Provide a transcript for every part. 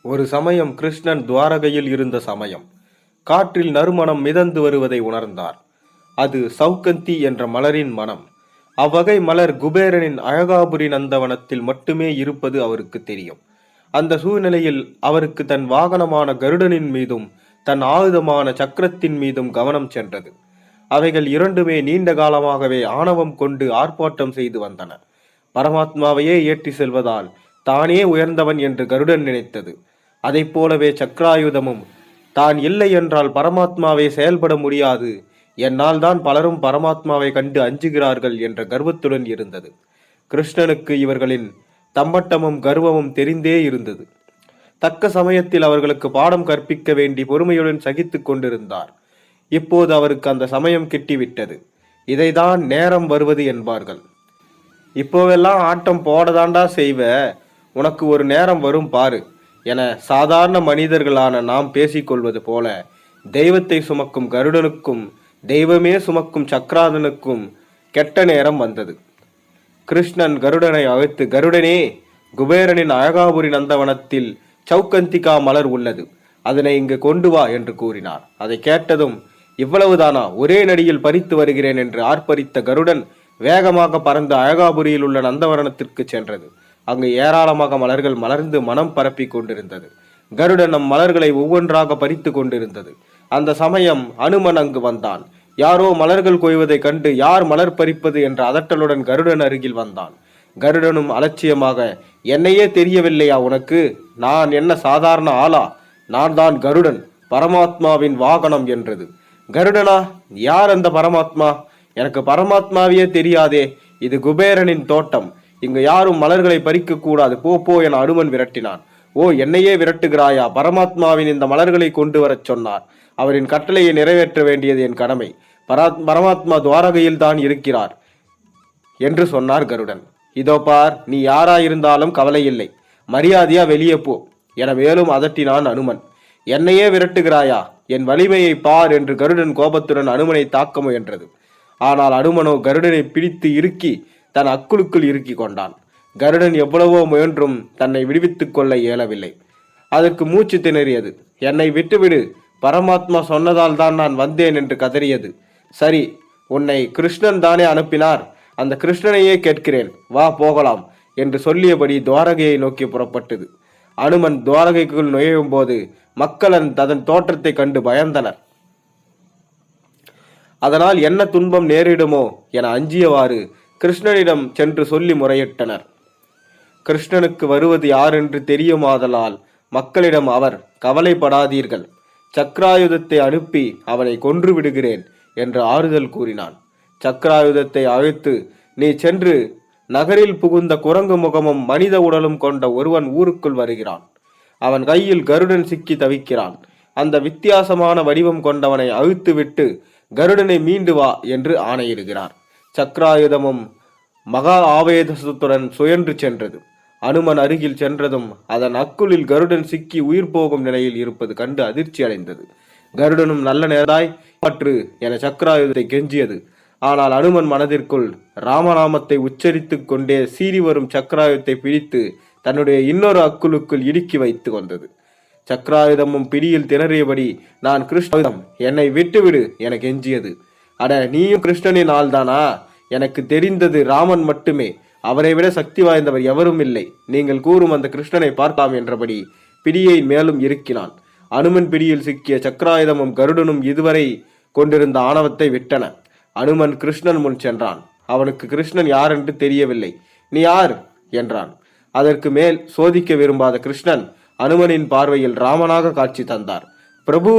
ஒரு சமயம் கிருஷ்ணன் துவாரகையில் இருந்த சமயம் காற்றில் நறுமணம் மிதந்து வருவதை உணர்ந்தார். அது சௌகந்தி என்ற மலரின் மனம். அவ்வகை மலர் குபேரனின் அழகாபுரி நந்தவனத்தில் மட்டுமே இருப்பது அவருக்கு தெரியும். அந்த சூழ்நிலையில் அவருக்கு தன் வாகனமான கருடனின் மீதும் தன் ஆயுதமான சக்கரத்தின் மீதும் கவனம் சென்றது. அவைகள் இரண்டுமே நீண்ட காலமாகவே ஆணவம் கொண்டு ஆர்ப்பாட்டம் செய்து வந்தன. பரமாத்மாவையே ஏற்றி செல்வதால் தானே உயர்ந்தவன் என்று கருடன் நினைத்தது. அதை போலவே சக்கராயுதமும் தான் இல்லை என்றால் பரமாத்மாவை செயல்பட முடியாது, என்னால் தான் பலரும் பரமாத்மாவை கண்டு அஞ்சுகிறார்கள் என்ற கர்வத்துடன் இருந்தது. கிருஷ்ணனுக்கு இவர்களின் தம்பட்டமும் கர்வமும் தெரிந்தே இருந்தது. தக்க சமயத்தில் அவர்களுக்கு பாடம் கற்பிக்க வேண்டி பொறுமையுடன் சகித்து கொண்டிருந்தார். இப்போது அவருக்கு அந்த சமயம் கிட்டிவிட்டது. இதைதான் நேரம் வருவது என்பார்கள். இப்போவெல்லாம் ஆட்டம் போடதாண்டா செய்வ, உனக்கு ஒரு நேரம் வரும் பாரு என சாதாரண மனிதர்களான நாம் பேசிக்கொள்வது போல தெய்வத்தை சுமக்கும் கருடனுக்கும் தெய்வமே சுமக்கும் சக்கராதனுக்கும் கெட்ட நேரம் வந்தது. கிருஷ்ணன் கருடனை அழைத்து, கருடனே, குபேரனின் அழகாபுரி நந்தவனத்தில் சௌகந்திகா மலர் உள்ளது, அதனை இங்கு கொண்டு வா என்று கூறினார். அதை கேட்டதும், இவ்வளவுதானா, ஒரே நடியில் பறித்து வருகிறேன் என்று ஆர்ப்பரித்த கருடன் வேகமாக பறந்து அழகாபுரியில் உள்ள நந்தவனத்திற்கு சென்றது. அங்கு ஏராளமாக மலர்கள் மலர்ந்து மனம் பரப்பி கொண்டிருந்தது. கருடன் மலர்களை ஒவ்வொன்றாக பறித்து கொண்டிருந்தது. அந்த சமயம் அனுமன் அங்கு வந்தான். யாரோ மலர்கள் கொய்வதை கண்டு யார் மலர் பறிப்பது என்ற அதட்டலுடன் கருடன் அருகில் வந்தான். கருடனும் அலட்சியமாக, என்னையே தெரியவில்லையா உனக்கு? நான் என்ன சாதாரண ஆளா? நான் தான் கருடன், பரமாத்மாவின் வாகனம் என்றது. கருடனா? யார் அந்த பரமாத்மா? எனக்கு பரமாத்மாவையே தெரியாதே. இது குபேரனின் தோட்டம், இங்கு யாரும் மலர்களை பறிக்க கூடாது, போ போ என அனுமன் விரட்டினான். ஓ, என்னையே விரட்டுகிறாயா? பரமாத்மாவின் இந்த மலர்களை கொண்டு வரச் சொன்னார். அவரின் கட்டளையை நிறைவேற்ற வேண்டியது என் கடமை. பரமாத்மா துவாரகையில் தான் இருக்கிறார் என்று சொன்னார் கருடன். இதோ பார், நீ யாராயிருந்தாலும் கவலை இல்லை, மரியாதையா வெளியே போ என மேலும் அதட்டினான் அனுமன். என்னையே விரட்டுகிறாயா? என் வலிமையை பார் என்று கருடன் கோபத்துடன் அனுமனை தாக்க முயன்றது. ஆனால் அனுமனோ கருடனை பிடித்து இறுக்கி தன் அக்குளுக்குள் இறுக்கி கொண்டான். கருடன் எவ்வளவோ முயன்றும் தன்னை விடுவித்துக் கொள்ள இயலவில்லை. அதற்கு மூச்சு திணறியது. என்னை விட்டுவிடு, பரமாத்மா சொன்னதால் தான் நான் வந்தேன் என்று கதறியது. சரி, உன்னை கிருஷ்ணன் தானே அனுப்பினார், அந்த கிருஷ்ணனையே கேட்கிறேன், வா போகலாம் என்று சொல்லியபடி துவாரகையை நோக்கி புறப்பட்டது. அனுமன் துவாரகைக்குள் நுழையும் போது மக்கள் அதன் தோற்றத்தை கண்டு பயந்தனர். அதனால் என்ன துன்பம் நேரிடுமோ என அஞ்சியவாறு கிருஷ்ணனிடம் சென்று சொல்லி முறையிட்டனர். கிருஷ்ணனுக்கு வருவது யார் என்று தெரியுமாதலால் மக்களிடம் அவர், கவலைப்படாதீர்கள், சக்கராயுதத்தை அனுப்பி அவனை கொன்று விடுகிறேன் என்று ஆறுதல் கூறினான். சக்கராயுதத்தை அழைத்து, நீ சென்று நகரில் புகுந்த குரங்கு முகமும் மனித உடலும் கொண்ட ஒருவன் ஊருக்குள் வருகிறான். அவன் கையில் கருடன் சிக்கி தவிக்கிறான். அந்த வித்தியாசமான வடிவம் கொண்டவனை அழித்துவிட்டு கருடனை மீண்டு வா என்று ஆணையிடுகிறார். சக்கராயுதமும் மகா ஆவேதத்துடன் சுயன்று சென்றது. அனுமன் அருகில் சென்றதும் அதன் அக்குளில் கருடன் சிக்கி உயிர் போகும் நிலையில் இருப்பது கண்டு அதிர்ச்சி அடைந்தது. கருடனும் நல்ல நேராய் காற்று என சக்கராயுதத்தை கெஞ்சியது. ஆனால் அனுமன் மனதிற்குள் ராமநாமத்தை உச்சரித்து கொண்டே சீறி வரும் சக்கராயுதத்தை பிடித்து தன்னுடைய இன்னொரு அக்குளுக்குள் இடுக்கி வைத்து கொண்டது. சக்கராயுதமும் பிடியில் திணறியபடி, நான் கிருஷ்ணன், என்னை விட்டுவிடு என கெஞ்சியது. அட, நீயும் கிருஷ்ணனின் ஆள்தானா? எனக்கு தெரிந்தது ராமன் மட்டுமே, அவரை விட சக்தி வாய்ந்தவர் எவரும் இல்லை. நீங்கள் கூறும் அந்த கிருஷ்ணனை பார்க்கலாம் என்றபடி பிடியை மேலும் இறுக்கினான். அனுமன் பிடியில் சிக்கிய சக்கராயுதமும் கருடனும் இதுவரை கொண்டிருந்த ஆணவத்தை விட்டன. அனுமன் கிருஷ்ணன் முன் சென்றான். அவனுக்கு கிருஷ்ணன் யார் என்று தெரியவில்லை. நீ யார் என்றான். அதற்கு மேல் சோதிக்க விரும்பாத கிருஷ்ணன் அனுமனின் பார்வையில் ராமனாக காட்சி தந்தார். பிரபு,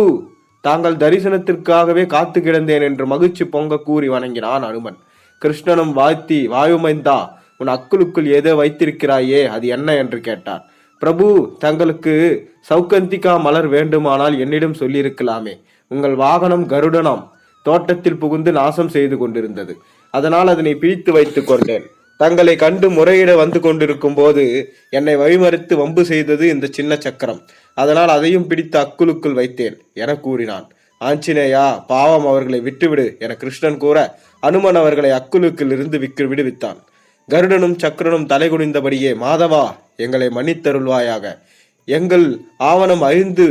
தாங்கள் தரிசனத்திற்காகவே காத்து கிடந்தேன் என்று மகிழ்ச்சி பொங்க கூறி வணங்கினான் அனுமன். கிருஷ்ணனும் வாழ்த்தி, வாயுமைந்தா, உன் அக்குளுக்குள் ஏதோ வைத்திருக்கிறாயே, அது என்ன என்று கேட்டார். பிரபு, தங்களுக்கு சௌகந்திகா மலர் வேண்டுமானால் என்னிடம் சொல்லியிருக்கலாமே. உங்கள் வாகனம் கருடனாம், தோட்டத்தில் புகுந்து நாசம் செய்து கொண்டிருந்தது, அதனால் அதனை பிடித்து வைத்துக் கொண்டேன். தங்களை கண்டு முறையிட வந்து கொண்டிருக்கும் போது என்னை வழிமறித்து வம்பு செய்தது இந்த சின்ன சக்கரம், அதனால் அதையும் பிடித்து அக்குளுக்குள் வைத்தேன் என கூறினான். ஆஞ்சநேயா, பாவம், அவர்களை விட்டுவிடு என கிருஷ்ணன் கூற அனுமன் அவர்களை அக்குளுக்குள் இருந்து விடுவித்தான். கருடனும் சக்கரனும் தலைகுனிந்தபடியே, மாதவா, எங்களை மன்னித்தருள்வாயாக, எங்கள் ஆவணம் அழிந்து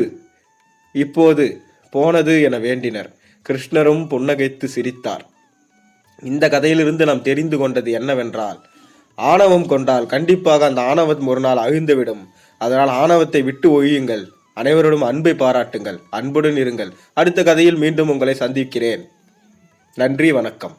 இப்போது போனது என வேண்டினர். கிருஷ்ணரும் புன்னகைத்து சிரித்தார். இந்த கதையிலிருந்து நாம் தெரிந்து கொண்டது என்னவென்றால், ஆணவம் கொண்டால் கண்டிப்பாக அந்த ஆணவம் ஒரு நாள் அழிந்துவிடும். அதனால் ஆணவத்தை விட்டு ஒழியுங்கள். அனைவரோடும் அன்பை பாராட்டுங்கள். அன்புடன் இருங்கள். அடுத்த கதையில் மீண்டும் உங்களை சந்திக்கிறேன். நன்றி, வணக்கம்.